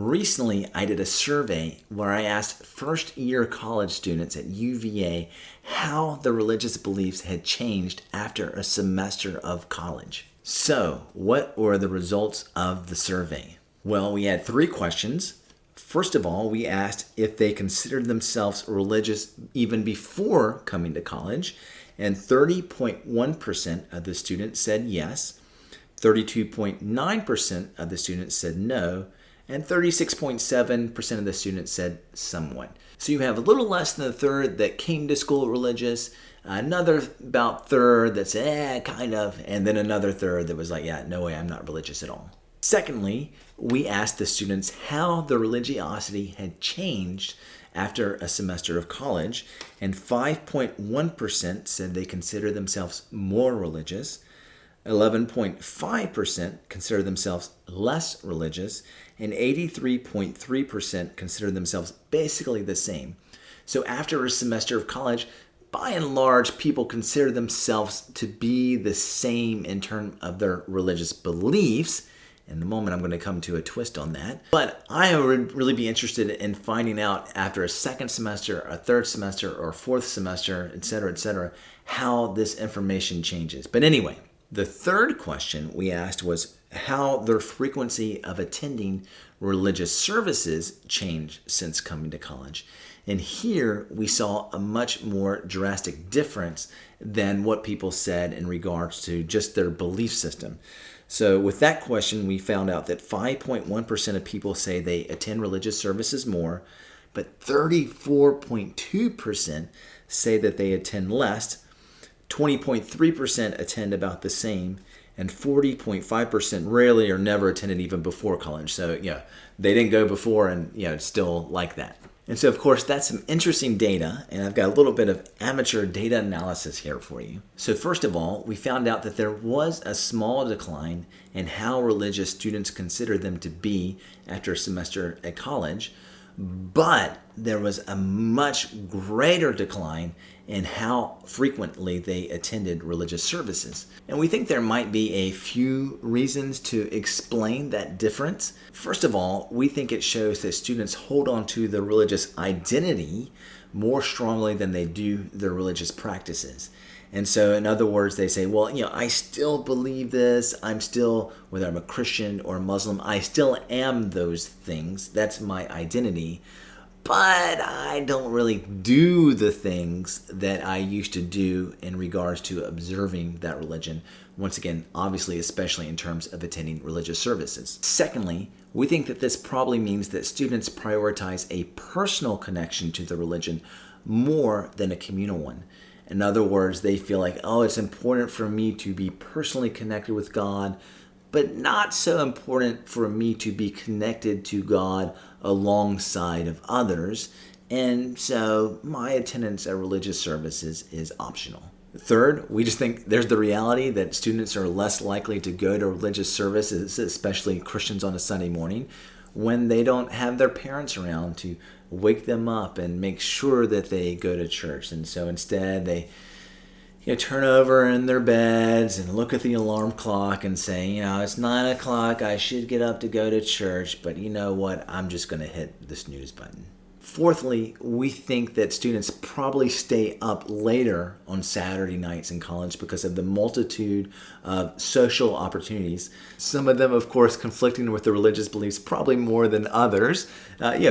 Recently, I did a survey where I asked first-year college students at UVA how their religious beliefs had changed after a semester of college. So, what were the results of the survey? Well, we had 3 questions. First of all, we asked if they considered themselves religious even before coming to college, and 30.1% of the students said yes, 32.9% of the students said no, and 36.7% of the students said somewhat. So you have a little less than a third that came to school religious, another about third that said, kind of, and then another third that was like, yeah, no way, I'm not religious at all. Secondly, we asked the students how their religiosity had changed after a semester of college, and 5.1% said they consider themselves more religious, 11.5% consider themselves less religious, and 83.3% consider themselves basically the same. So after a semester of college, by and large, people consider themselves to be the same in terms of their religious beliefs. In a moment, I'm going to come to a twist on that. But I would really be interested in finding out after a second semester, a third semester, or fourth semester, etc., how this information changes. But anyway, the third question we asked was how their frequency of attending religious services changed since coming to college. And here we saw a much more drastic difference than what people said in regards to just their belief system. So with that question, we found out that 5.1% of people say they attend religious services more, but 34.2% say that they attend less, 20.3% attend about the same, and 40.5% rarely or never attended even before college. So, they didn't go before and, it's still like that. And so, of course, that's some interesting data, and I've got a little bit of amateur data analysis here for you. So first of all, we found out that there was a small decline in how religious students consider them to be after a semester at college, but there was a much greater decline in how frequently they attended religious services. And we think there might be a few reasons to explain that difference. First of all, we think it shows that students hold on to their religious identity more strongly than they do their religious practices. And so, in other words, they say, well, I still believe this. I'm still, whether I'm a Christian or a Muslim, I still am those things. That's my identity. But I don't really do the things that I used to do in regards to observing that religion. Once again, obviously, especially in terms of attending religious services. Secondly, we think that this probably means that students prioritize a personal connection to the religion more than a communal one. In other words, they feel like, it's important for me to be personally connected with God, but not so important for me to be connected to God alongside of others. And so my attendance at religious services is optional. Third, we just think there's the reality that students are less likely to go to religious services, especially Christians on a Sunday morning, when they don't have their parents around to wake them up and make sure that they go to church. And so instead they turn over in their beds and look at the alarm clock and say, it's 9 o'clock, I should get up to go to church, but you know what, I'm just going to hit the snooze button. Fourthly, we think that students probably stay up later on Saturday nights in college because of the multitude of social opportunities. Some of them, of course, conflicting with their religious beliefs, probably more than others.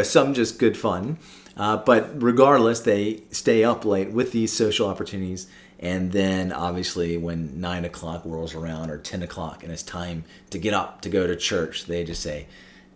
Some just good fun. But regardless, they stay up late with these social opportunities. And then obviously when 9 o'clock rolls around or 10 o'clock and it's time to get up to go to church, they just say,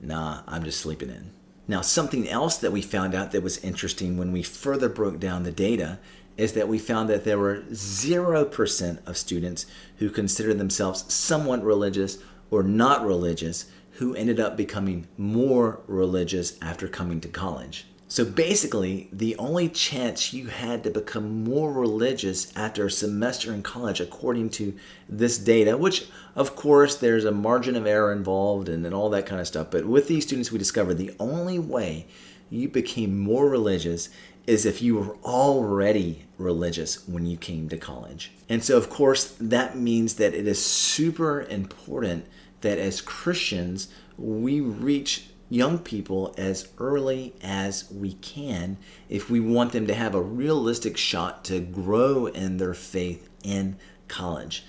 nah, I'm just sleeping in. Now, something else that we found out that was interesting when we further broke down the data is that we found that there were 0% of students who considered themselves somewhat religious or not religious who ended up becoming more religious after coming to college. So basically, the only chance you had to become more religious after a semester in college, according to this data, which of course there's a margin of error involved and all that kind of stuff, but with these students we discovered the only way you became more religious is if you were already religious when you came to college. And so of course that means that it is super important that as Christians we reach young people as early as we can if we want them to have a realistic shot to grow in their faith in college.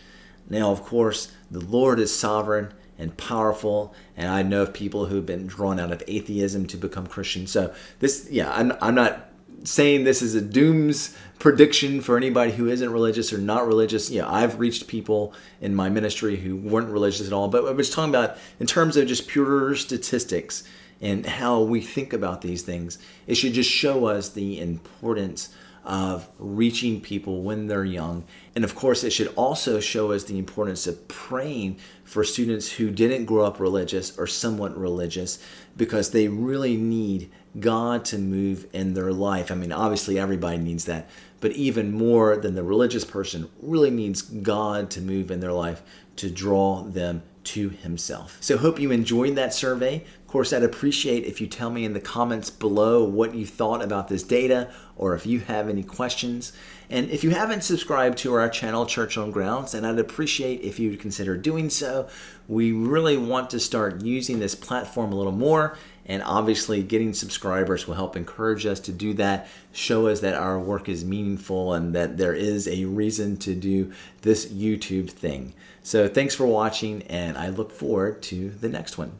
Now, of course, the Lord is sovereign and powerful, and I know of people who've been drawn out of atheism to become Christians. So this, I'm not saying this is a dooms prediction for anybody who isn't religious or not religious. I've reached people in my ministry who weren't religious at all, but I was talking about in terms of just pure statistics and how we think about these things. It should just show us the importance of reaching people when they're young. And of course, it should also show us the importance of praying for students who didn't grow up religious or somewhat religious, because they really need God to move in their life. I mean, obviously everybody needs that, but even more than the religious person really needs God to move in their life to draw them to himself. So hope you enjoyed that survey. Of course, I'd appreciate if you tell me in the comments below what you thought about this data, or if you have any questions. And if you haven't subscribed to our channel, Church on Grounds, and I'd appreciate if you would consider doing so. We really want to start using this platform a little more, and obviously getting subscribers will help encourage us to do that, show us that our work is meaningful and that there is a reason to do this YouTube thing. So thanks for watching, and I look forward to the next one.